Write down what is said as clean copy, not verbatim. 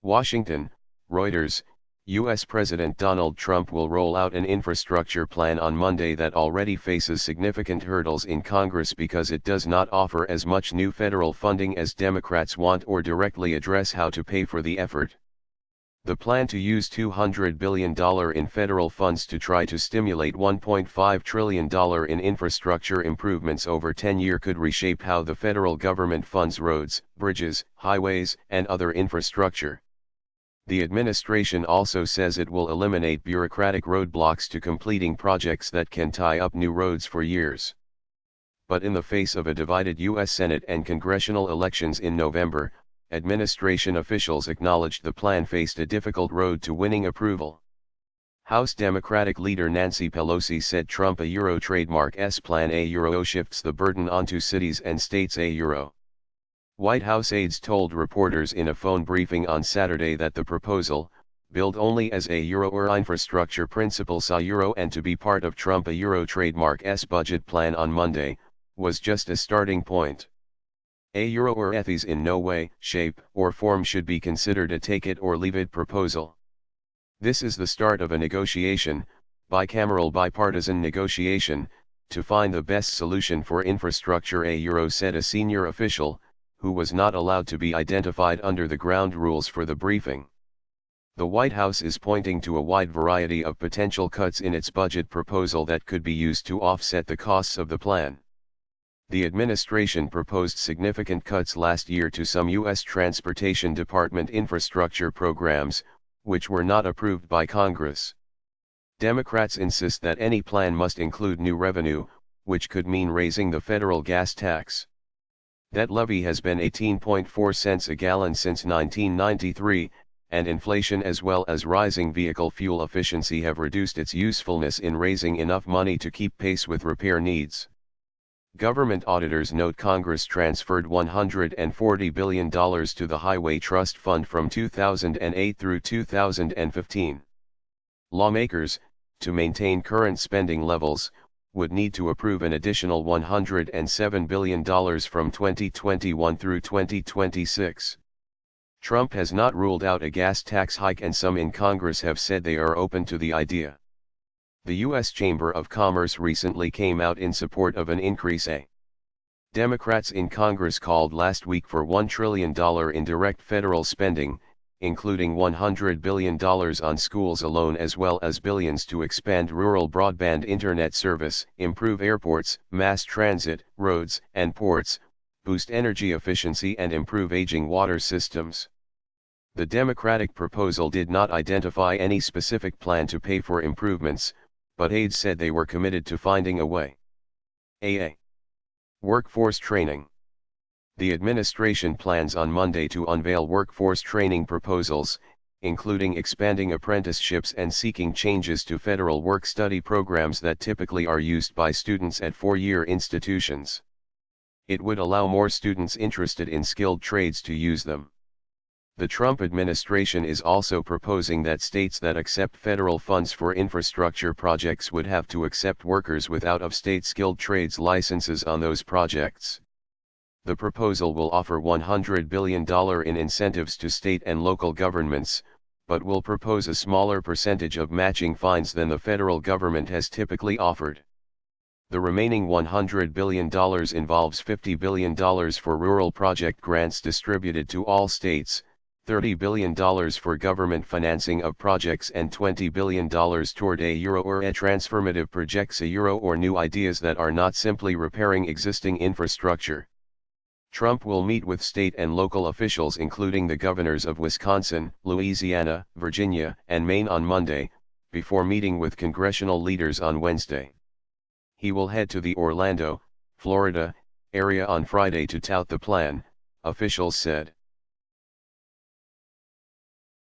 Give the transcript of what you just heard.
Washington, Reuters, U.S. President Donald Trump will roll out an infrastructure plan on Monday that already faces significant hurdles in Congress because it does not offer as much new federal funding as Democrats want or directly address how to pay for the effort. The plan to use $200 billion in federal funds to try to stimulate $1.5 trillion in infrastructure improvements over 10 years could reshape how the federal government funds roads, bridges, highways, and other infrastructure. The administration also says it will eliminate bureaucratic roadblocks to completing projects that can tie up new roads for years. But in the face of a divided U.S. Senate and congressional elections in November, administration officials acknowledged the plan faced a difficult road to winning approval. House Democratic leader Nancy Pelosi said Trump a trademark's plan a shifts the burden onto cities and states a. White House aides told reporters in a phone briefing on Saturday that the proposal, billed only as a infrastructure principles and to be part of Trump a trademark's budget plan on Monday, was just a starting point. These in no way, shape, or form should be considered a take-it-or-leave-it proposal. This is the start of a negotiation, bicameral bipartisan negotiation, to find the best solution for infrastructure said a senior official, who was not allowed to be identified under the ground rules for the briefing. The White House is pointing to a wide variety of potential cuts in its budget proposal that could be used to offset the costs of the plan. The administration proposed significant cuts last year to some U.S. Transportation Department infrastructure programs, which were not approved by Congress. Democrats insist that any plan must include new revenue, which could mean raising the federal gas tax. That levy has been 18.4 cents a gallon since 1993, and inflation as well as rising vehicle fuel efficiency have reduced its usefulness in raising enough money to keep pace with repair needs. Government auditors note Congress transferred $140 billion to the Highway Trust Fund from 2008 through 2015. Lawmakers, to maintain current spending levels, would need to approve an additional $107 billion from 2021 through 2026. Trump has not ruled out a gas tax hike, and some in Congress have said they are open to the idea. The U.S. Chamber of Commerce recently came out in support of an increase. Democrats in Congress called last week for $1 trillion in direct federal spending, including $100 billion on schools alone as well as billions to expand rural broadband internet service, improve airports, mass transit, roads and ports, boost energy efficiency and improve aging water systems. The Democratic proposal did not identify any specific plan to pay for improvements, but aides said they were committed to finding a way. Workforce training. The administration plans on Monday to unveil workforce training proposals, including expanding apprenticeships and seeking changes to federal work-study programs that typically are used by students at four-year institutions. It would allow more students interested in skilled trades to use them. The Trump administration is also proposing that states that accept federal funds for infrastructure projects would have to accept workers with out-of-state skilled trades licenses on those projects. The proposal will offer $100 billion in incentives to state and local governments, but will propose a smaller percentage of matching fines than the federal government has typically offered. The remaining $100 billion involves $50 billion for rural project grants distributed to all states, $30 billion for government financing of projects and $20 billion toward a transformative projects or new ideas that are not simply repairing existing infrastructure. Trump will meet with state and local officials including the governors of Wisconsin, Louisiana, Virginia, and Maine on Monday, before meeting with congressional leaders on Wednesday. He will head to the Orlando, Florida, area on Friday to tout the plan, officials said.